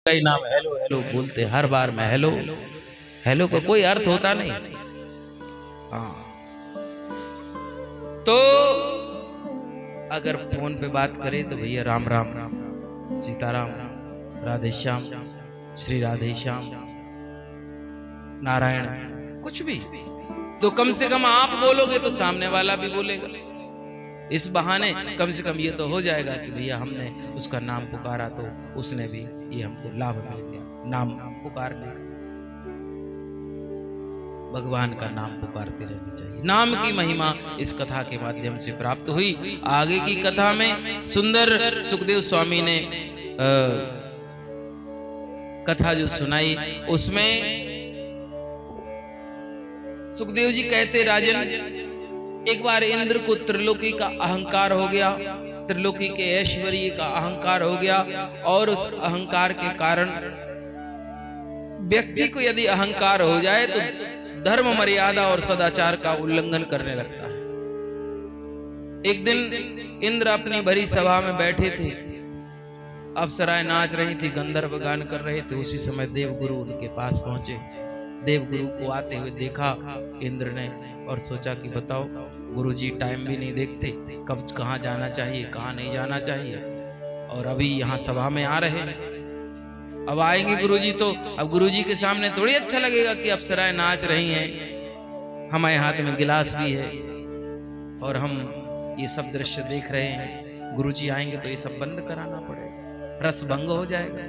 का ही नाम hello hello बोलते हर बार में हेलो हेलो का कोई अर्थ होता नहीं। हाँ, तो अगर फोन पे बात करें तो भैया राम राम सीताराम, राधे श्याम, श्री राधे श्याम, नारायण, कुछ भी, तो कम से कम आप बोलोगे तो सामने वाला भी बोलेगा। इस बहाने कम से कम ये तो हो जाएगा कि भैया हमने उसका नाम पुकारा तो उसने भी ये हमको लाभ मिल गया। नाम पुकारने का, भगवान का नाम पुकारते रहना चाहिए। नाम की महिमा इस कथा के माध्यम से प्राप्त हुई। आगे की कथा में सुंदर सुखदेव स्वामी ने कथा जो सुनाई, उसमें सुखदेव जी कहते, राजन एक बार इंद्र को त्रिलोकी का अहंकार हो गया, त्रिलोकी के ऐश्वर्य का अहंकार हो गया, और उस अहंकार के कारण व्यक्ति को यदि अहंकार हो जाए तो धर्म मर्यादा और सदाचार का उल्लंघन करने लगता है। एक दिन इंद्र अपनी भरी सभा में बैठे थे, अप्सराएं नाच रही थी, गंधर्व गान कर रहे थे। उसी समय देवगुरु उनके पास पहुंचे। देवगुरु को आते हुए देखा इंद्र ने और सोचा कि बताओ, गुरुजी टाइम भी नहीं देखते, कब कहाँ जाना चाहिए कहाँ नहीं जाना चाहिए, और अभी यहाँ सभा में आ रहे हैं। अब आएंगे गुरुजी तो अब गुरुजी के सामने थोड़ी अच्छा लगेगा कि अप्सराएं नाच रही हैं, हमारे हाथ में गिलास भी है और हम ये सब दृश्य देख रहे हैं। गुरुजी आएंगे तो ये सब बंद कराना पड़ेगा, रस भंग हो जाएगा।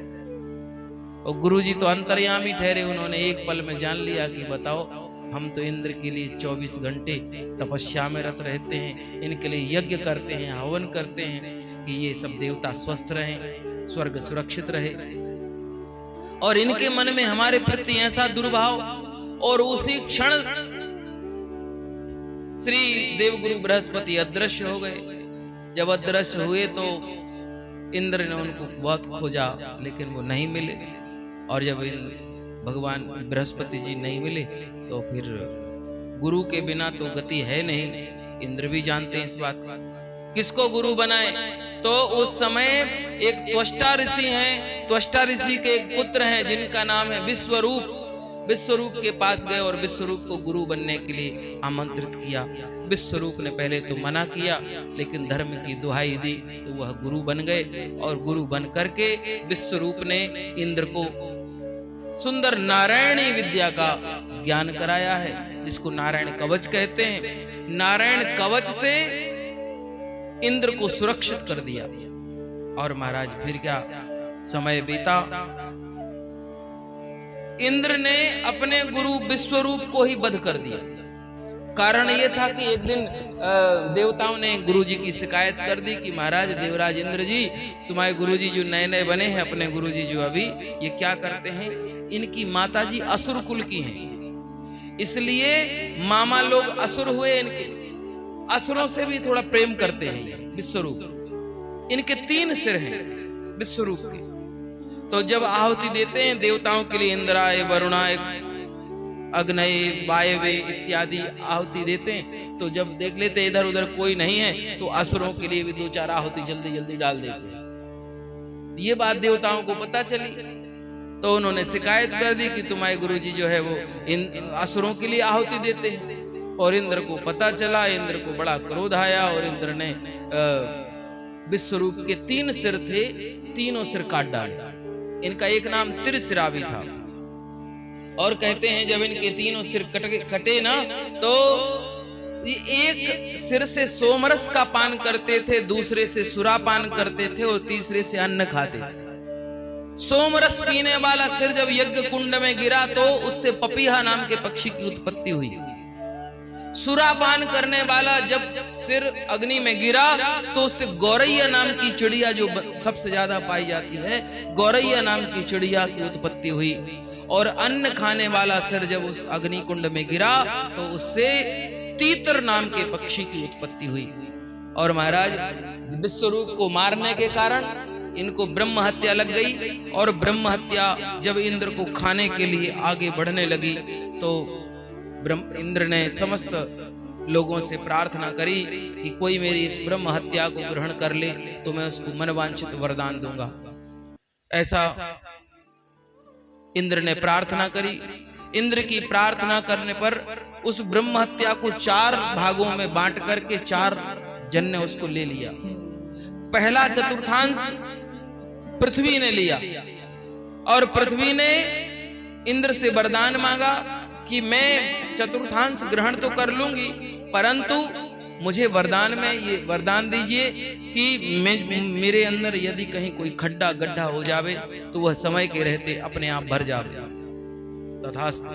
और गुरुजी तो अंतर्यामी ठहरे, उन्होंने एक पल में जान लिया कि बताओ, हम तो इंद्र के लिए 24 घंटे तपस्या में रत रहते हैं, इनके लिए यज्ञ करते हैं, हवन करते हैं कि ये सब देवता स्वस्थ रहें, स्वर्ग सुरक्षित रहे, और इनके मन में हमारे प्रति ऐसा दुर्भाव। और उसी क्षण श्री देवगुरु बृहस्पति अदृश्य हो गए। जब अदृश्य हुए तो इंद्र ने उनको बहुत खोजा, लेकिन वो नहीं मिले। और जब भगवान बृहस्पति जी नहीं मिले तो फिर गुरु के बिना तो गति है नहीं। इंद्र भी जानते हैं इस बात को, किसको गुरु बनाए। तो उस समय एक त्वष्टा ऋषि हैं, त्वष्टा ऋषि के एक पुत्र हैं जिनका नाम है विश्वरूप। विश्वरूप के पास गए और विश्वरूप को गुरु बनने के लिए आमंत्रित किया। विश्वरूप ने पहले तो मना किया, लेकिन धर्म की दुहाई दी तो वह गुरु बन गए। और गुरु बन करके विश्वरूप ने इंद्र को सुंदर नारायणी विद्या का ज्ञान कराया है, जिसको नारायण कवच कहते हैं। नारायण कवच से इंद्र को सुरक्षित कर दिया। और महाराज फिर क्या समय बीता, इंद्र ने अपने गुरु विश्वरूप को ही वध कर दिया। कारण यह था कि एक दिन देवताओं ने गुरुजी की शिकायत कर दी कि महाराज देवराज इंद्र जी, तुम्हारे गुरुजी जो नए नए बने हैं, अपने गुरुजी जो अभी, ये क्या करते हैं, इनकी माता जी असुर कुल की हैं, इसलिए मामा लोग असुर हुए, इनके असुरों से भी थोड़ा प्रेम करते हैं विश्वरूप। इनके 3 सिर हैं विश्वरूप के। तो जब आहुति देते हैं देवताओं के लिए, इंद्राय, वरुणाय, अग्नय, वायवे इत्यादि आहुति देते हैं, तो जब देख लेते इधर उधर कोई नहीं है तो असुरों के लिए भी 2-4 आहुति जल्दी जल्दी डाल देते हैं। ये बात देवताओं को पता चली तो उन्होंने शिकायत कर दी कि तुम्हारे गुरुजी जो है वो इन असुरों के लिए आहुति देते हैं। और इंद्र को पता चला, इंद्र को बड़ा क्रोध आया और इंद्र ने विश्वरूप के 3 सिर थे, तीनों सिर काट डाले। इनका एक नाम त्रिशिरावी था। और कहते हैं जब इनके 3 सिर कटे ना, तो ये एक सिर से सोमरस का पान करते थे, दूसरे से सुरा पान करते थे और तीसरे से अन्न खाते थे। सोमरस पीने वाला सिर जब यज्ञ कुंड में गिरा तो उससे पपीहा नाम के पक्षी की उत्पत्ति हुई। सुरापान करने वाला जब सिर अग्नि में गिरा तो उससे गौरैया नाम की चिड़िया, जो सबसे ज्यादा पाई जाती है, गौरैया नाम की चिड़िया की उत्पत्ति हुई। और अन्न खाने वाला सिर जब उस अग्नि कुंड में गिरा तो उससे तीतर नाम के पक्षी की उत्पत्ति हुई। और महाराज विश्वरूप को मारने के कारण इनको ब्रह्म हत्या लग गई। और ब्रह्म हत्या जब इंद्र को खाने के लिए आगे बढ़ने लगी तो इंद्र ने समस्त लोगों से प्रार्थना करी कि कोई मेरी इस ब्रह्म हत्या को ग्रहण कर ले तो मैं उसको मनवांछित वरदान दूंगा। ऐसा इंद्र ने प्रार्थना करी। इंद्र की प्रार्थना करने पर उस ब्रह्म हत्या को 4 भागों में बांट करके 4 जन ने उसको ले लिया। पहला चतुर्थांश पृथ्वी ने लिया और पृथ्वी ने इंद्र से वरदान मांगा कि मैं चतुर्थांश ग्रहण तो कर लूंगी, परंतु मुझे वरदान में ये वरदान दीजिए कि मेरे अंदर यदि कहीं कोई खड्डा गड्ढा हो जावे तो वह समय के रहते अपने आप भर जावे। तथास्तु,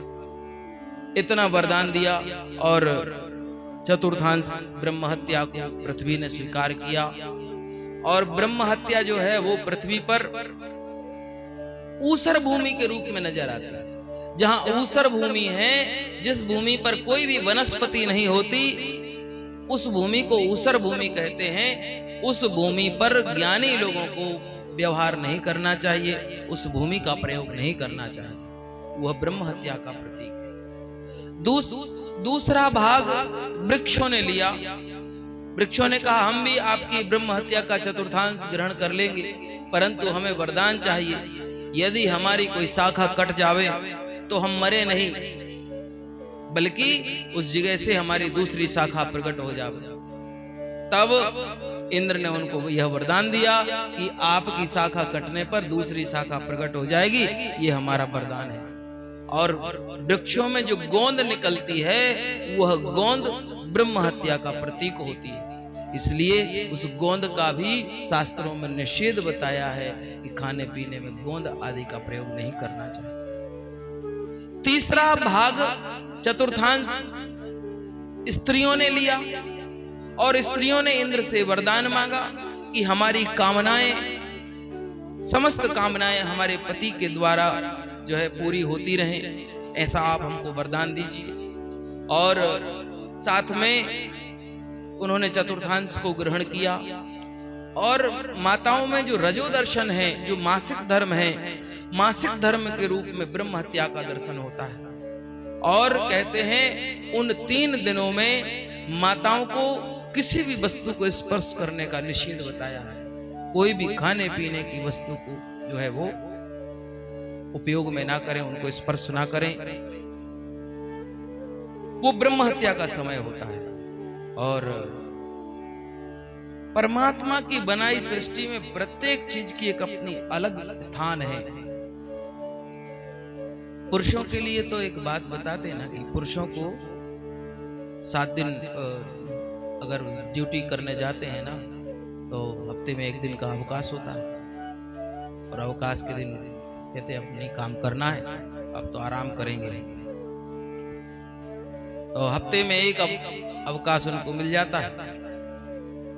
इतना वरदान दिया और चतुर्थांश ब्रह्म हत्या को पृथ्वी ने स्वीकार किया। और ब्रह्म हत्या जो है वो पृथ्वी पर ऊसर भूमि के रूप में नजर आती है। जहां ऊसर भूमि है, जिस भूमि पर कोई भी वनस्पति नहीं होती, उस भूमि को ऊसर भूमि कहते हैं। उस भूमि पर ज्ञानी लोगों को व्यवहार नहीं करना चाहिए, उस भूमि का प्रयोग नहीं करना चाहिए। वह ब्रह्म हत्या का प्रतीक है। दूसरा भाग वृक्षों ने लिया। वृक्षों ने कहा हम भी आपकी ब्रह्म हत्या का चतुर्थांश ग्रहण कर लेंगे, परंतु हमें वरदान चाहिए, यदि हमारी कोई शाखा कट जावे तो हम मरे नहीं, बल्कि उस जगह से हमारी दूसरी शाखा प्रकट हो जावे। तब इंद्र ने उनको यह वरदान दिया कि आपकी शाखा कटने पर दूसरी शाखा प्रकट हो जाएगी, ये हमारा वरदान है। और वृक्षों में जो गोंद निकलती है वह गोंद ब्रह्म हत्या का प्रतीक होती है, इसलिए उस गोंद का भी शास्त्रों में निषेध बताया है कि खाने पीने में गोंद आदि का प्रयोग नहीं करना चाहिए। तीसरा भाग चतुर्थांश स्त्रियों ने लिया और स्त्रियों ने इंद्र से वरदान मांगा कि हमारी कामनाएं, समस्त कामनाएं हमारे पति के द्वारा जो है पूरी होती रहें, ऐसा आप हमको वरदान दीजिए। और साथ में उन्होंने चतुर्थांश को ग्रहण किया। और माताओं में जो रजो दर्शन है, जो मासिक धर्म है, मासिक धर्म के रूप में ब्रह्म हत्या का दर्शन होता है। और कहते हैं उन 3 दिनों में माताओं को किसी भी वस्तु को स्पर्श करने का निषेध बताया है। कोई भी खाने पीने की वस्तु को जो है वो उपयोग में ना करें, उनको स्पर्श ना करें। वो ब्रह्म हत्या का समय होता है। और परमात्मा की बनाई सृष्टि में प्रत्येक चीज की एक अपनी अलग स्थान है। पुरुषों के लिए तो एक बात बताते हैं ना कि पुरुषों को 7 दिन अगर ड्यूटी करने जाते हैं ना तो हफ्ते में 1 दिन का अवकाश होता है। और अवकाश के दिन कहते हैं अपनी काम करना है, अब तो आराम करेंगे। तो हफ्ते में 1 अवकाश उनको मिल जाता है।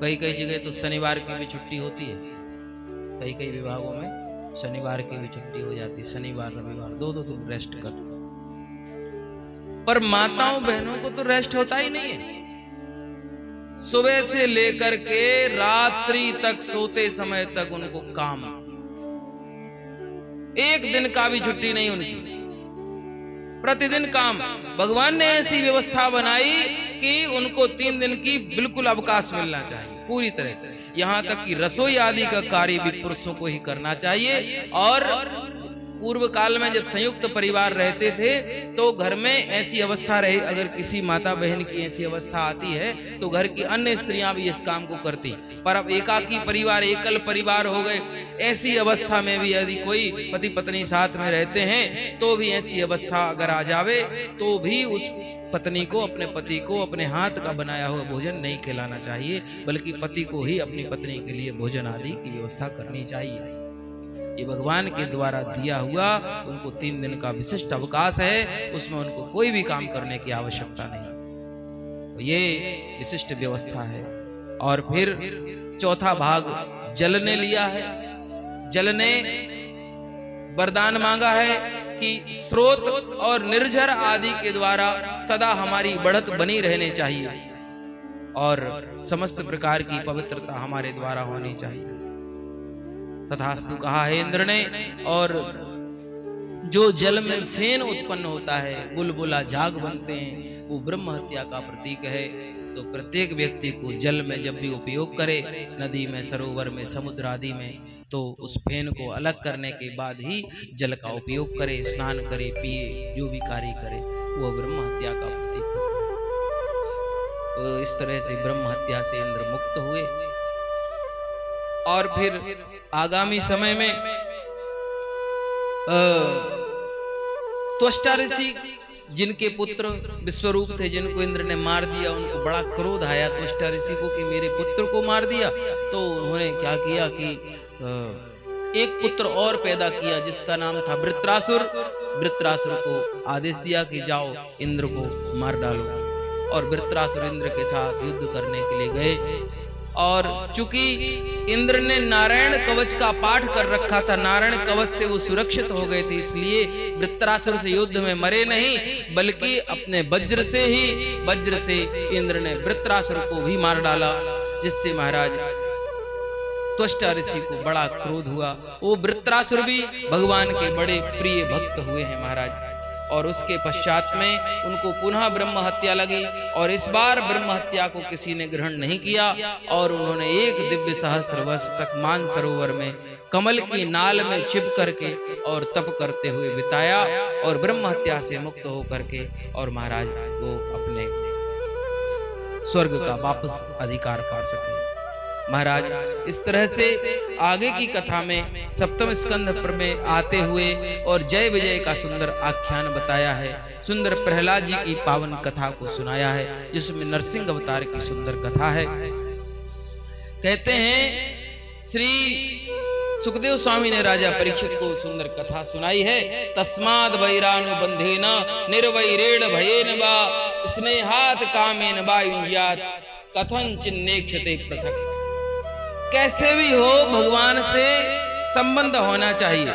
कई कई जगह तो शनिवार की भी छुट्टी होती है, कई कई विभागों में शनिवार की भी छुट्टी हो जाती है। शनिवार रविवार 2-2 दिन रेस्ट करते। पर माताओं बहनों को तो रेस्ट होता ही नहीं है। सुबह से लेकर के रात्रि तक, सोते समय तक उनको काम, 1 दिन का भी छुट्टी नहीं उनकी, प्रतिदिन काम। भगवान ने ऐसी व्यवस्था बनाई कि उनको 3 दिन की बिल्कुल अवकाश मिलना चाहिए पूरी तरह से। यहाँ तक कि रसोई आदि का कार्य भी पुरुषों को ही करना चाहिए। और पूर्व काल में जब संयुक्त परिवार रहते थे तो घर में ऐसी अवस्था रही, अगर किसी माता बहन की ऐसी अवस्था आती है तो घर की अन्य स्त्रियां भी इस काम को करती। पर अब एकाकी परिवार, एकल परिवार हो गए। ऐसी अवस्था में भी यदि कोई पति पत्नी साथ में रहते हैं तो भी ऐसी अवस्था अगर आ जावे तो भी उस पत्नी को, अपने पति को अपने हाथ का बनाया हुआ भोजन नहीं खिलाना चाहिए, बल्कि पति को ही अपनी पत्नी के लिए भोजन आदि की व्यवस्था करनी चाहिए। ये भगवान के द्वारा दिया हुआ उनको 3 दिन का विशिष्ट अवकाश है, उसमें उनको कोई भी काम करने की आवश्यकता नहीं। तो ये विशिष्ट व्यवस्था है। और फिर चौथा भाग जल ने लिया है। जल ने वरदान मांगा है कि स्रोत और निर्झर आदि के द्वारा सदा हमारी बढ़त बनी रहनी चाहिए और समस्त प्रकार की पवित्रता हमारे द्वारा होनी चाहिए। तथास्तु कहा है इंद्र ने। और जो जल में फेन उत्पन्न होता है, बुलबुला झाग बनते हैं, वो ब्रह्म हत्या का प्रतीक है। तो प्रत्येक व्यक्ति को जल में जब भी उपयोग करे, नदी में, सरोवर में, समुद्र आदि में, तो उस फेन को अलग करने के बाद ही जल का उपयोग करे, स्नान करे, पिए, जो भी कार्य करे, वो ब्रह्म हत्या का प्रतीक है। तो इस तरह से ब्रह्म हत्या से इंद्र मुक्त हुए। और फिर आगामी समय में त्वष्टा ऋषि, जिनके पुत्र विश्वरूप थे, जिनको इंद्र ने मार दिया, उनको बड़ा क्रोध आया त्वष्टा ऋषि को कि मेरे पुत्र को मार दिया। तो उन्होंने क्या किया कि एक पुत्र और पैदा किया जिसका नाम था वृत्रासुर। वृत्रासुर को आदेश दिया कि जाओ इंद्र को मार डालो। और वृत्रासुर इंद्र के साथ युद्ध करने के लिए गए। और चूंकि इंद्र ने नारायण कवच का पाठ कर रखा था, नारायण कवच से वो सुरक्षित हो गए थे, इसलिए वृत्रासुर से युद्ध में मरे नहीं, बल्कि अपने वज्र से इंद्र ने वृत्रासुर को भी मार डाला, जिससे महाराज त्वष्टा ऋषि को बड़ा क्रोध हुआ। वो वृत्रासुर भी भगवान के बड़े प्रिय भक्त हुए हैं महाराज। और उसके पश्चात में उनको पुनः ब्रह्म हत्या लगी, और इस बार ब्रह्म हत्या को किसी ने ग्रहण नहीं किया, और उन्होंने एक दिव्य सहस्त्र वर्ष तक मानसरोवर में कमल की नाल में छिप करके और तप करते हुए बिताया, और ब्रह्म हत्या से मुक्त होकर के और महाराज वो अपने स्वर्ग का वापस अधिकार पा सके। महाराज इस तरह से आगे की कथा में सप्तम स्कंध पर में आते हुए और जय विजय का सुंदर आख्यान बताया है, सुंदर प्रहलाद जी की पावन कथा को सुनाया है, जिसमें नरसिंह अवतार की सुंदर कथा है। कहते हैं श्री सुखदेव स्वामी ने राजा परीक्षित को सुंदर कथा सुनाई है। तस्माद वैरानुबंधेन निर्वैरेण भयेन वा स्नेहात कामेन वा युञ्जात कथं चिन्नेक्षते पृथक्। कैसे भी हो भगवान से संबंध होना चाहिए,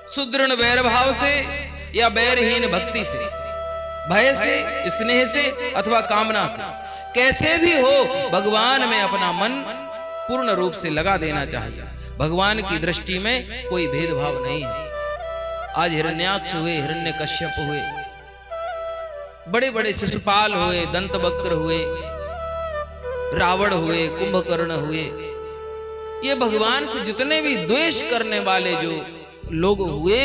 सुदृढ़ वैर भाव से या वैरहीन भक्ति से, भय से, स्नेह से अथवा कामना से, कैसे भी हो भगवान में अपना मन पूर्ण रूप से लगा देना चाहिए। भगवान की दृष्टि में कोई भेदभाव नहीं है। आज हिरण्याक्ष हुए, हिरण्यकश्यप हुए, बड़े बड़े शिशुपाल हुए, दंतवक्र हुए, रावण हुए, कुंभकर्ण हुए, ये भगवान से जितने भी द्वेष करने वाले जो लोग हुए,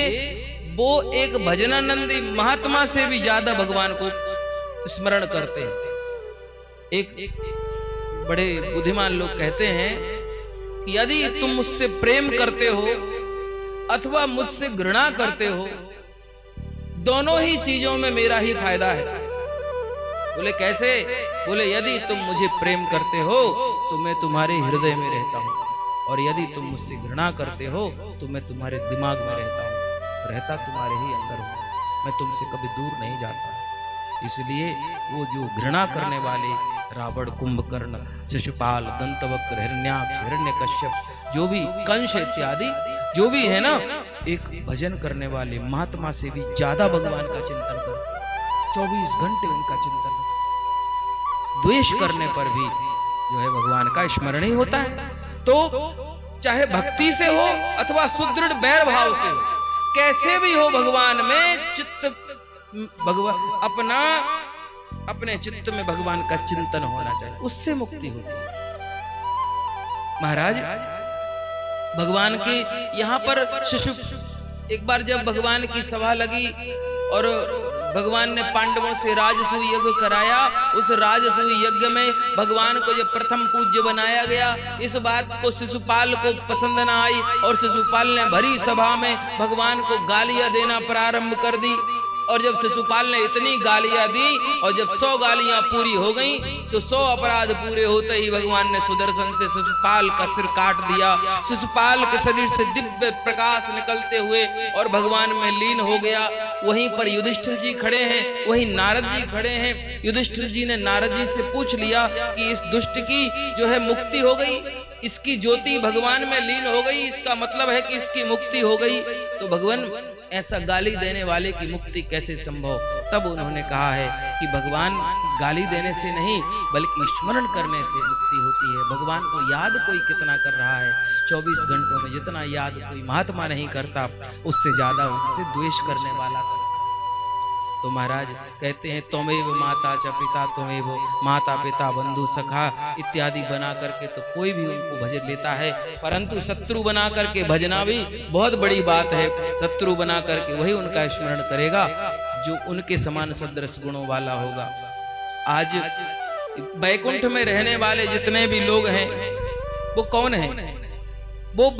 वो एक भजनानंदी महात्मा से भी ज्यादा भगवान को स्मरण करते हैं। एक बड़े बुद्धिमान लोग कहते हैं कि यदि तुम मुझसे प्रेम करते हो अथवा मुझसे घृणा करते हो, दोनों ही चीजों में मेरा ही फायदा है। बोले कैसे? बोले यदि तुम मुझे प्रेम करते हो तो मैं तुम्हारे हृदय में रहता हूँ, और यदि तुम मुझसे घृणा करते हो तो मैं तुम्हारे दिमाग में रहता हूँ, रहता तुम्हारे ही अंदर हूँ, मैं तुमसे कभी दूर नहीं जाता। इसलिए वो जो घृणा करने वाले रावण, कुंभकर्ण, शिशुपाल, दंतवक्र, हिरण्याक्ष, हिरण्यकश्यप, जो भी कंस इत्यादि जो भी है ना, एक भजन करने वाले महात्मा से भी ज्यादा भगवान का चिंतन करते, 24 घंटे उनका चिंतन। द्वेष करने पर भी जो है भगवान का स्मरण ही होता है। तो चाहे भक्ति से हो अथवा सुदृढ़ वैर भाव से हो, कैसे भी हो भगवान में चित्त, भगवान अपने चित्त में भगवान का चिंतन होना चाहिए, उससे मुक्ति होती है। महाराज भगवान के यहाँ पर शिशु, एक बार जब भगवान की सभा लगी और भगवान ने पांडवों से राजसूय यज्ञ कराया, उस राजसूय यज्ञ में भगवान को जब प्रथम पूज्य बनाया गया, इस बात को शिशुपाल को पसंद न आई, और शिशुपाल ने भरी सभा में भगवान को गालियां देना प्रारंभ कर दी। और जब शिशुपाल ने इतनी गालियां दी और जब 100 गालियां पूरी हो गईं, तो 100 अपराध पूरे होते ही भगवान ने सुदर्शन से शिशुपाल का सिर काट दिया। शिशुपाल के शरीर से दिव्य प्रकाश निकलते हुए और भगवान में लीन हो गया। वहीं पर युधिष्ठिर जी खड़े हैं, वहीं नारद जी खड़े हैं। युधिष्ठिर जी ने नारद जी से पूछ लिया कि इस दुष्ट की जो है मुक्ति हो गई, इसकी ज्योति भगवान में लीन हो गई, इसका मतलब है कि इसकी मुक्ति हो गई। तो भगवान ऐसा गाली देने वाले की मुक्ति कैसे संभव? तब उन्होंने कहा है कि भगवान गाली देने से नहीं बल्कि स्मरण करने से मुक्ति होती है। भगवान को याद कोई कितना कर रहा है, 24 घंटों में जितना याद कोई महात्मा नहीं करता, उससे ज्यादा उनसे द्वेष करने वाला करता। तो तो महाराज कहते हैं त्वमेव माता च पिता त्वमेव, माता पिता बंधु सखा इत्यादि बना करके तो कोई भी उनको भज लेता है, परंतु शत्रु बना करके भजना भी बहुत बड़ी बात है। शत्रु बना करके वही उनका स्मरण करेगा जो उनके समान सदृश गुणों वाला होगा। आज वैकुंठ में रहने वाले जितने भी लोग हैं वो कौन हैं? वो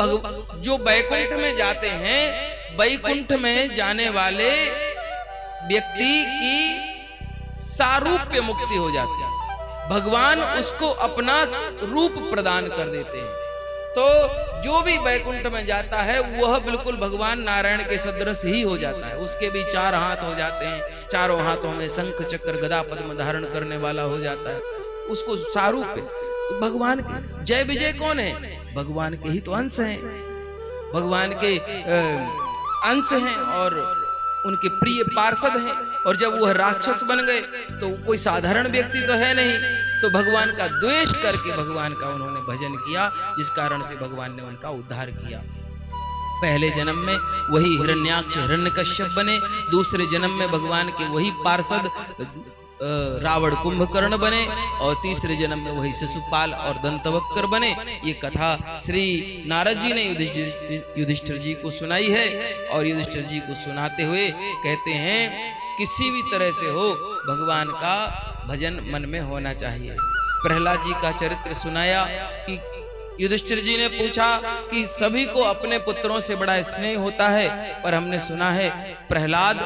जो वैकुंठ में जाते हैं, वैकुंठ में जाने वाले व्यक्ति की सारूप्य मुक्ति हो जाती है। भगवान उसको अपना रूप प्रदान कर देते हैं। तो जो भी वैकुंठ में जाता है वह बिल्कुल भगवान नारायण के सदृश ही हो जाता है। उसके भी 4 हाथ हो जाते हैं, चारों हाथों में शंख चक्र गदा पद्म धारण करने वाला हो जाता है। उसको सारूप्य भगवान के जय विजय कौन है? भगवान के ही तो अंश हैं, भगवान के अंश हैं और उनके प्रिय पार्षद हैं। और जब वह राक्षस बन गए तो कोई साधारण व्यक्ति तो है नहीं, तो भगवान का द्वेष करके भगवान का उन्होंने भजन किया, जिस कारण से भगवान ने उनका उद्धार किया। पहले जन्म में वही हिरण्याक्ष हिरण्यकश्यप बने, दूसरे जन्म में भगवान के वही पार्षद रावण कुंभकर्ण बने, और तीसरे जन्म में वही शिशुपाल और दंतवक्र बने। ये कथा श्री नारद जी ने युधिष्ठिर जी को सुनाई है। और युधिष्ठिर जी को सुनाते हुए कहते हैं किसी भी तरह से हो भगवान का भजन मन में होना चाहिए। प्रहलाद जी का चरित्र सुनाया कि युधिष्ठिर जी ने पूछा कि सभी को अपने पुत्रों से बड़ा स्नेह होता है, पर हमने सुना है प्रहलाद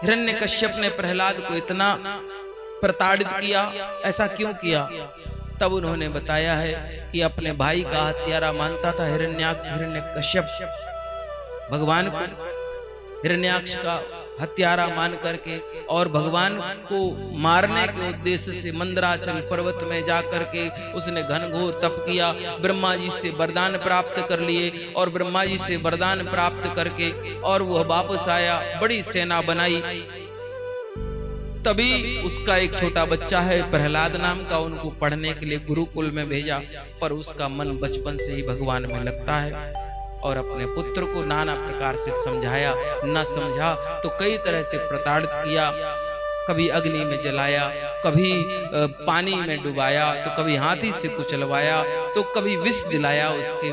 हिरण्यकश्यप ने प्रहलाद को इतना प्रताड़ित किया, ऐसा क्यों किया? तब उन्होंने बताया है कि अपने भाई का हत्यारा मानता था हिरण्यकश्यप, भगवान को हिरण्याक्ष का हत्यारा मान करके, और भगवान को मारने के उद्देश्य से मंदराचल पर्वत में जाकर के उसने घनघोर तप किया। ब्रह्मा जी से वरदान प्राप्त कर लिए, और ब्रह्मा जी से वरदान प्राप्त करके और वह वापस आया, बड़ी सेना बनाई। तभी उसका एक छोटा बच्चा है प्रहलाद नाम का, उनको पढ़ने के लिए गुरुकुल में भेजा, पर उसका मन बचपन से ही भगवान में लगता है। और अपने पुत्र को नाना प्रकार से समझाया, न समझा तो कई तरह से प्रताड़ित किया। कभी अग्नि में जलाया, कभी पानी में डुबाया, तो कभी हाथी से कुचलवाया, तो कभी विष दिलाया। उसके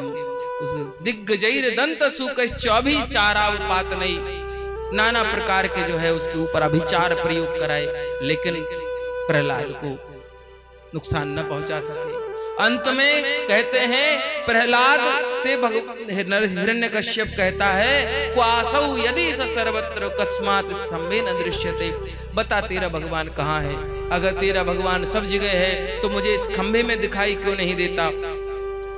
उस दिग्गजैर दंत सुकश्चौभी चारावपात नहीं, नाना प्रकार के जो है उसके ऊपर अभिचार प्रयोग कराए, लेकिन प्रहलाद को नुकसान न पहुंचा सके। अंत में कहते हैं प्रहलाद से हिरण्यकश्यप कहता है क्वासौ यदि स सर्वत्र कस्मात् स्तंभे न दृश्यते। बता तेरा भगवान कहाँ है? अगर तेरा भगवान सब जगह है तो मुझे इस खंभे में दिखाई क्यों नहीं देता?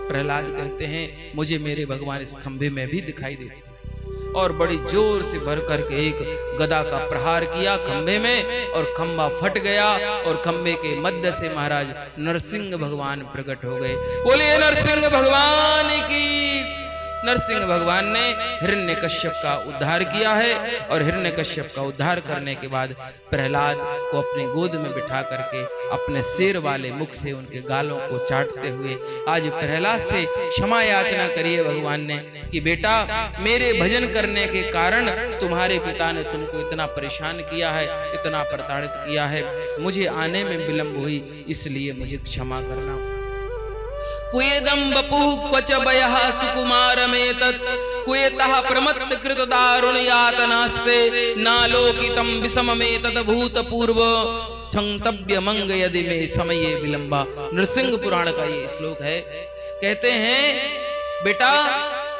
प्रहलाद कहते हैं मुझे मेरे भगवान इस खंभे में भी दिखाई देते, और बड़ी जोर से भर करके एक गदा का प्रहार किया खंभे में, और खंभा फट गया, और खंभे के मध्य से महाराज नरसिंह भगवान प्रकट हो गए। बोलिए नरसिंह भगवान की। नरसिंह भगवान ने हिरण्यकश्यप का उद्धार किया है, और हिरण्यकश्यप का उद्धार करने के बाद प्रहलाद को अपनी गोद में बिठा करके अपने शेर वाले मुख से उनके गालों को चाटते हुए आज प्रहलाद से क्षमा याचना करिए भगवान ने कि बेटा मेरे भजन करने के कारण तुम्हारे पिता ने तुमको इतना परेशान किया है, इतना प्रताड़ित किया है, मुझे आने में विलंब हुई, इसलिए मुझे क्षमा करना। कुएदं वपुः क्वच वयः सुकुमारमेतत् कुएतः प्रमत्त कृत दारुण यातनास्ते नालोकितं विषममेतत् भूतपूर्व क्षन्तव्य मंग यदि में समये विलंबा। नृसिंह पुराण का ये श्लोक है। कहते हैं बेटा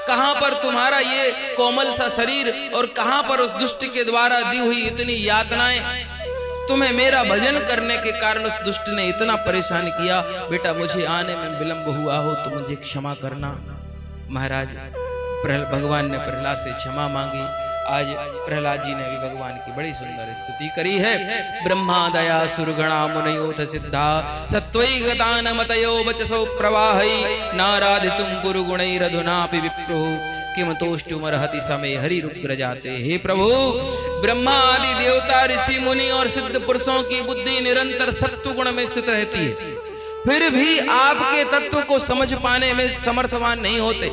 कहां पर तुम्हारा ये कोमल सा शरीर और कहां पर उस दुष्ट के द्वारा दी हुई इतनी यातनाएं, तुम्हें मेरा भजन करने के कारण उस दुष्ट ने इतना परेशान किया। बेटा मुझे आने में विलंब हुआ हो तो मुझे क्षमा करना। महाराज भगवान ने प्रहलाद से क्षमा मांगी। आज प्रहलाद जी ने भी भगवान की बड़ी सुंदर स्तुति करी है। ब्रह्मा दया सुरगणा मुनयोथ सिद्धा सत्वै गतान मतयो वचसो प्रवाहै नाराधितुं गुरु गुणैरधुनापि विप्रो किम तोष्टुमर्हति समय हरि रुद्र जाते। हे प्रभु ब्रह्मा आदि देवता ऋषि मुनि और सिद्ध पुरुषों की बुद्धि निरंतर सत्व गुण में स्थित रहती है, फिर भी आपके तत्व को समझ पाने में समर्थवान नहीं होते।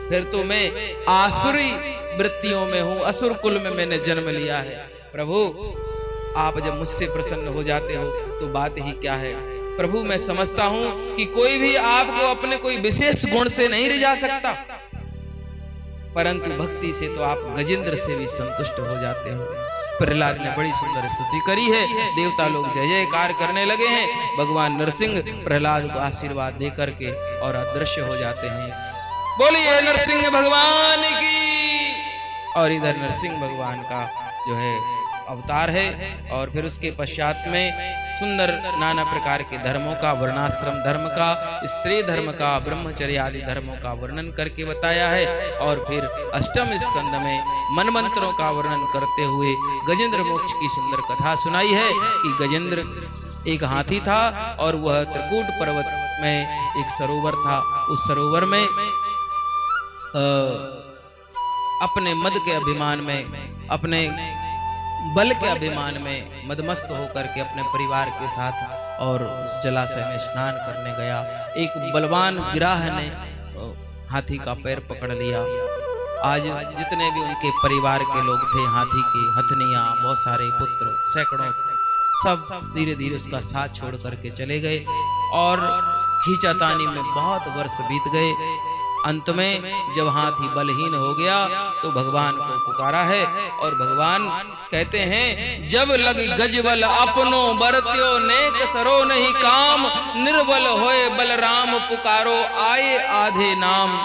फिर तो मैं आसुरी वृत्तियों में हूं, असुर कुल में मैंने जन्म लिया है। प्रभु आप जब मुझसे प्रसन्न हो जाते हो तो बात ही क्या है। प्रभु मैं समझता हूं कि कोई भी आपको अपने कोई विशेष गुण से नहीं रिझा सकता, परंतु भक्ति से तो आप गजेंद्र से भी संतुष्ट हो जाते हो। प्रहलाद ने बड़ी सुंदर स्तुति करी है। देवता लोग जय जयकार करने लगे हैं। भगवान नरसिंह प्रहलाद को आशीर्वाद दे करके और अदृश्य हो जाते हैं। बोलिए नरसिंह भगवान की। और इधर नरसिंह भगवान का जो है अवतार है। और फिर उसके पश्चात में सुंदर नाना प्रकार के धर्मों का, वर्णाश्रम धर्म का, स्त्री धर्म का, ब्रह्मचर्य आदि धर्मों का वर्णन करके बताया है। और फिर अष्टम स्कंद में मनमंत्रों का वर्णन करते हुए गजेंद्र मोक्ष की सुंदर कथा सुनाई है कि गजेंद्र एक हाथी था और वह त्रिकूट पर्वत में एक सरोवर था। उस सरोवर में अपने मद के अभिमान में, अपने बल के अभिमान में मदमस्त होकर के अपने परिवार के साथ और उस जलाशय में स्नान करने गया। एक बलवान गिराह ने हाथी का पैर पकड़ लिया। आज जितने भी उनके परिवार के लोग थे, हाथी के हथनियां, बहुत सारे पुत्र, सैकड़ों, सब धीरे धीरे उसका साथ छोड़ करके चले गए और खींचातानी में बहुत वर्ष बीत गए। अंत में जब हाथी बलहीन हो गया तो भगवान को पुकारा है और भगवान कहते हैं, जब लगी गजबल अपनो बरत्यो नेक सरो नहीं काम, निर्बल होए बलराम पुकारो आए आधे नाम।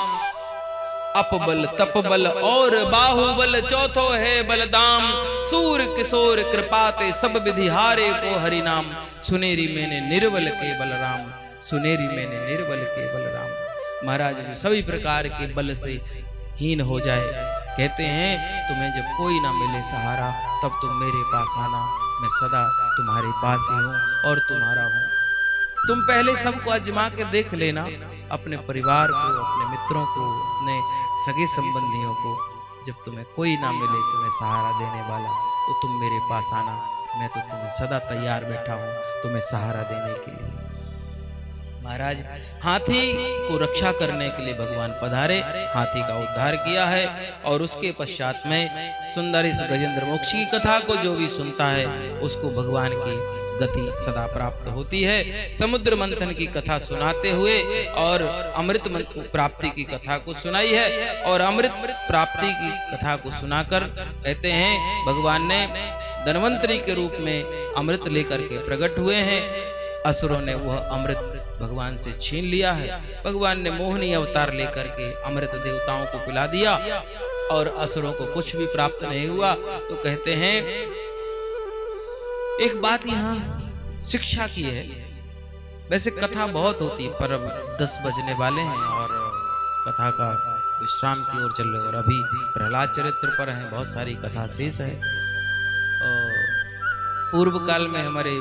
अपबल तपबल और बाहुबल चौथो है बलदाम, सूर किशोर कृपाते सब विधि हारे को हरि नाम। सुनेरी मैंने निर्बल के बलराम, सुनेरी मैंने निर्बल के बलराम। महाराज जो सभी प्रकार के बल से हीन हो जाए, कहते हैं तुम्हें जब कोई ना मिले सहारा तब तुम मेरे पास आना, मैं सदा तुम्हारे पास ही हूँ और तुम्हारा हूँ। तुम पहले सबको आजमा के देख लेना, अपने परिवार को, अपने मित्रों को, अपने सगे संबंधियों को। जब तुम्हें कोई ना मिले तुम्हें सहारा देने वाला तो तुम मेरे पास आना, मैं तो तुम्हें सदा तैयार बैठा हूँ तुम्हें सहारा देने के लिए। महाराज हाथी को रक्षा करने के लिए भगवान पधारे, हाथी का उद्धार किया है। और उसके पश्चात में सुंदर इस गजेंद्र मोक्ष की कथा को जो भी सुनता है उसको भगवान की गति सदा प्राप्त होती है। समुद्र मंथन की कथा सुनाते हुए और अमृत प्राप्ति की कथा को सुनाई है। और अमृत प्राप्ति की कथा को सुनाकर कहते हैं भगवान ने धन्वंतरी के रूप में अमृत लेकर के प्रकट हुए हैं। असुरों ने वह अमृत भगवान से छीन लिया है। भगवान ने मोहिनी अवतार लेकर के अमृत देवताओं को पिला दिया और असुरों को कुछ भी प्राप्त नहीं हुआ। तो कहते हैं एक बात यहाँ शिक्षा की है। वैसे कथा बहुत होती है पर अब 10 बजने वाले हैं और कथा का विश्राम की ओर चल रहे और अभी प्रहलाद चरित्र पर हैं, बहुत सारी कथा शेष है। और पूर्व काल में हमारे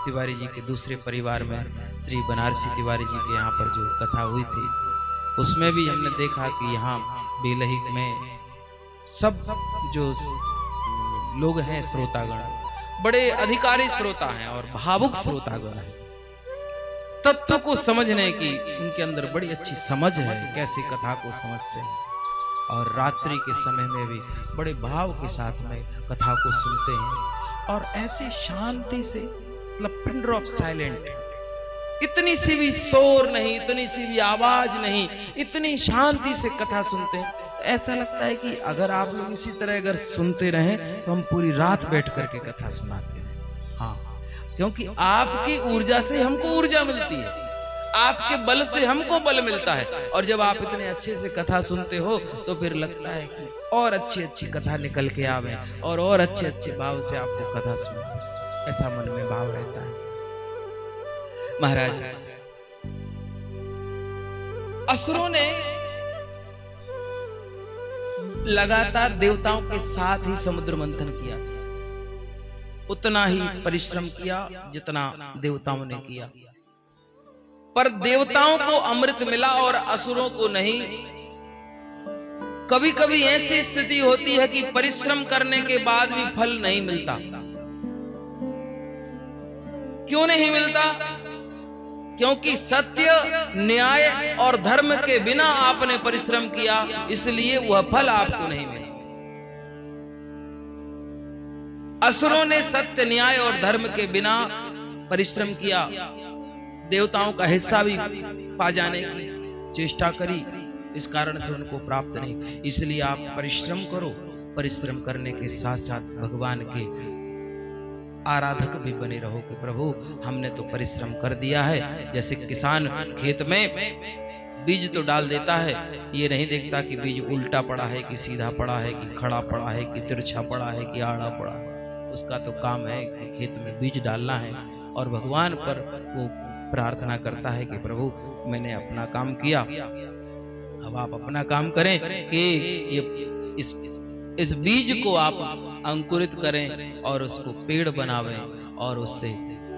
तिवारी जी के दूसरे परिवार में श्री बनारसी तिवारी जी के यहाँ पर जो कथा हुई थी उसमें भी हमने देखा कि यहाँ बेलहिक में सब जो लोग हैं श्रोतागण बड़े अधिकारी श्रोता हैं और भावुक श्रोतागण हैं। तत्व को समझने की उनके अंदर बड़ी अच्छी समझ है, कैसे कथा को समझते हैं। और रात्रि के समय में भी बड़े भाव के साथ में कथा को सुनते हैं और ऐसे शांति से, मतलब पिन ड्रॉप साइलेंट, इतनी सी भी शोर नहीं, इतनी सी भी आवाज नहीं, इतनी शांति से कथा सुनते हैं। ऐसा लगता है कि अगर आप लोग इसी तरह अगर सुनते रहें तो हम पूरी रात बैठ करके कथा सुनाते हैं। हाँ, क्योंकि आपकी ऊर्जा से हमको ऊर्जा मिलती है, आपके बल से हमको बल मिलता है। और जब आप इतने अच्छे से कथा सुनते हो तो फिर लगता है कि और अच्छी अच्छी कथा निकल के आवे और अच्छे अच्छे भाव से आपको कथा सुने, ऐसा मन में भाव रहता है। महाराज असुरों ने लगातार देवताओं के साथ ही समुद्र मंथन किया, उतना ही परिश्रम किया जितना देवताओं ने किया, पर देवताओं को अमृत मिला और असुरों को नहीं। कभी कभी ऐसी स्थिति होती है कि परिश्रम करने के बाद भी फल नहीं मिलता। क्यों नहीं मिलता? क्योंकि सत्य, न्याय और धर्म के बिना आपने परिश्रम किया, इसलिए वह फल आपको नहीं मिला। असुरों ने सत्य, न्याय और धर्म के बिना परिश्रम किया, देवताओं का हिस्सा भी पा जाने की चेष्टा करी, इस कारण से उनको प्राप्त नहीं। इसलिए आप परिश्रम करो, परिश्रम करने के साथ साथ भगवान के आराधक भी बने रहो कि प्रभु हमने तो परिश्रम कर दिया है। जैसे किसान खेत में बीज तो डाल देता है, ये नहीं देखता कि बीज उल्टा पड़ा है कि सीधा पड़ा है कि खड़ा पड़ा है कि तिरछा पड़ा है कि आड़ा पड़ा है। उसका तो काम है कि खेत में बीज डालना है और भगवान पर वो प्रार्थना करता है कि प्रभु मैंने अपना काम किया, अब आप अपना काम करें कि ये इस बीज को आप अंकुरित करें और उसको पेड़ बनावें और उससे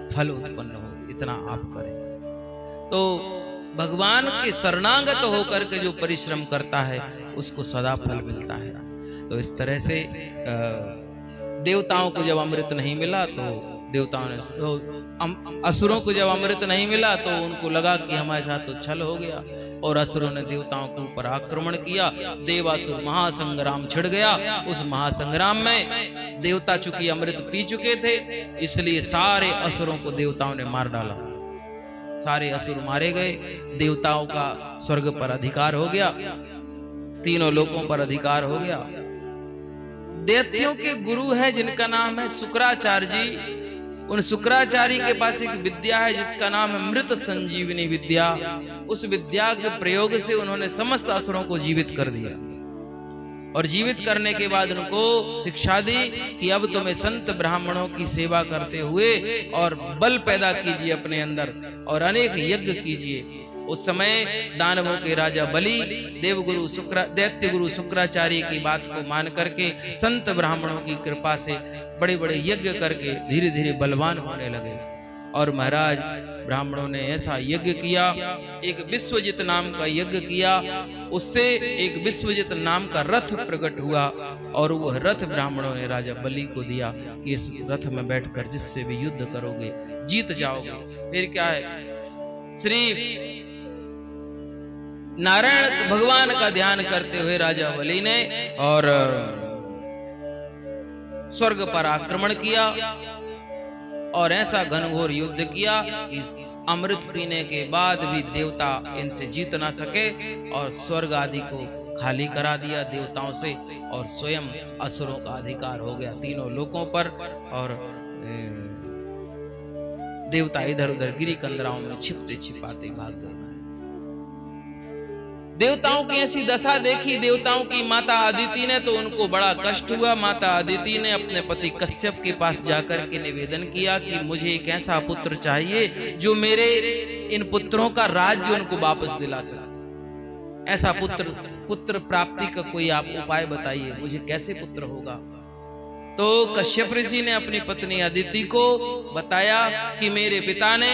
फल उत्पन्न हो, इतना आप करें। तो भगवान के शरणागत होकर के जो परिश्रम करता है उसको सदा फल मिलता है। तो इस तरह से देवताओं को जब अमृत नहीं मिला तो देवताओं ने असुरों को जब अमृत नहीं मिला तो उनको लगा कि हमारे साथ तो छल हो गया और असुरों ने देवताओं के ऊपर आक्रमण किया। देवासुर महासंग्राम छिड़ गया। उस महासंग्राम में देवता चूंकि अमृत पी चुके थे इसलिए सारे असुरों को देवताओं ने मार डाला। सारे असुर मारे गए, देवताओं का स्वर्ग पर अधिकार हो गया, तीनों लोकों पर अधिकार हो गया। दैत्यों के गुरु है जिनका नाम है शुक्राचार्य जी। उन शुक्राचार्य के पास एक विद्या है जिसका नाम है मृत संजीवनी विद्या। उस विद्या के प्रयोग से उन्होंने समस्त असुरों को जीवित कर दिया और जीवित करने के बाद उनको शिक्षा दी कि अब तुम्हें संत ब्राह्मणों की सेवा करते हुए और बल पैदा कीजिए अपने अंदर और अनेक यज्ञ कीजिए। उस समय दानवों के राजा बलि देवगुरु दैत्य गुरु शुक्राचार्य की बात को मान करके संत ब्राह्मणों की कृपा से बड़े बड़े यज्ञ करके धीरे धीरे बलवान होने लगे। और महाराज ब्राह्मणों ने ऐसा यज्ञ किया, एक विश्वजित नाम का यज्ञ किया, उससे एक विश्वजित नाम का रथ प्रकट हुआ और वह रथ ब्राह्मणों ने राजा बलि को दिया कि इस रथ में बैठकर जिससे भी युद्ध करोगे जीत जाओगे। फिर क्या है, श्री नारायण भगवान का ध्यान करते हुए राजा बलि ने और स्वर्ग पर आक्रमण किया और ऐसा घनघोर युद्ध किया कि अमृत पीने के बाद भी देवता इनसे जीत ना सके और स्वर्ग आदि को खाली करा दिया देवताओं से और स्वयं असुरों का अधिकार हो गया तीनों लोकों पर। और देवता इधर उधर गिरी कंदराओं में छिपते छिपाते भाग गए। देवताओं की ऐसी दशा देखी देवताओं की माता अदिति ने तो उनको बड़ा कष्ट हुआ। माता अदिति ने अपने पति कश्यप के पास जाकर के निवेदन किया कि मुझे एक ऐसा पुत्र चाहिए जो मेरे इन पुत्रों का राज्य उनको वापस दिला सके। ऐसा पुत्र प्राप्ति का कोई आप उपाय बताइए, मुझे कैसे पुत्र होगा। तो कश्यप ऋषि ने अपनी पत्नी अदिति को बताया कि मेरे पिता ने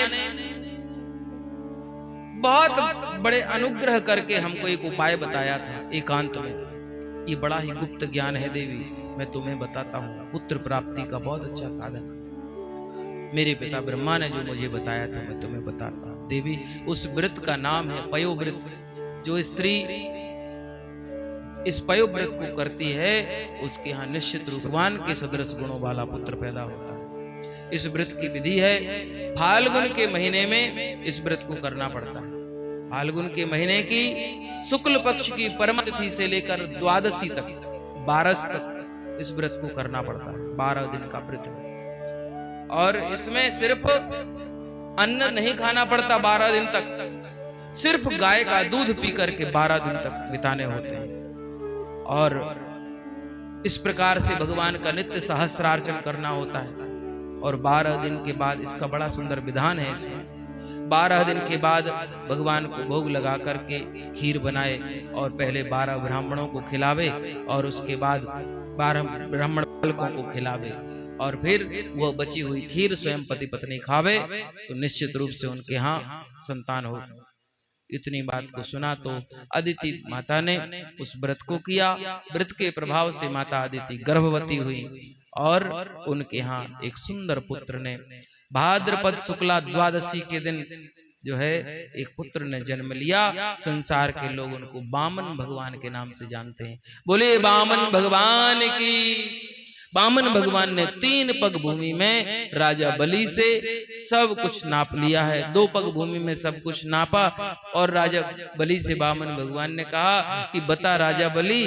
बहुत बड़े अनुग्रह करके हमको एक उपाय बताया था एकांत में। ये बड़ा ही गुप्त ज्ञान है देवी, मैं तुम्हें बताता हूँ। पुत्र प्राप्ति का बहुत अच्छा साधन मेरे पिता ब्रह्मा ने जो मुझे बताया था मैं तुम्हें बताता हूँ। देवी, उस व्रत का नाम है पयोव्रत। जो स्त्री इस पयोव्रत को करती है उसके यहाँ निश्चित रूप भगवान के सदृश गुणों वाला पुत्र पैदा होता है। इस व्रत की विधि है, फाल्गुन के महीने में इस व्रत को करना पड़ता है। फाल्गुन के महीने की शुक्ल पक्ष की परम तिथि से लेकर द्वादशी तक 12 तक इस व्रत को करना पड़ता है। 12 दिन का व्रत है और इसमें सिर्फ अन्न नहीं खाना पड़ता 12 दिन तक, सिर्फ गाय का दूध पी करके 12 दिन तक बिताने होते हैं। और इस प्रकार से भगवान का नित्य सहस्त्रार्चन करना होता है। और 12 दिन के बाद इसका बड़ा सुंदर विधान है। इसमें 12 दिन के बाद भगवान को भोग लगा करके खीर बनाए और पहले 12 ब्राह्मणों को खिलावे और उसके बाद 12 ब्राह्मण बालकों को खिलावे और फिर वह बची हुई खीर स्वयं पति पत्नी खावे तो निश्चित रूप से उनके यहाँ संतान हो। इतनी बात को सुना तो अदिति माता ने उस व्रत को किया। व्रत के प्रभाव से माता अदिति गर्भवती हुई और उनके यहाँ एक सुंदर पुत्र ने भाद्रपद शुक्ला द्वादशी के दिन जो है एक पुत्र ने जन्म लिया। संसार के लोग उनको वामन भगवान के नाम से जानते हैं। बोले वामन भगवान की, वामन भगवान ने 3 पग भूमि में राजा बलि से सब कुछ नाप लिया है। 2 पग भूमि में सब कुछ नापा और राजा बलि से वामन भगवान ने कहा कि बता राजा बलि,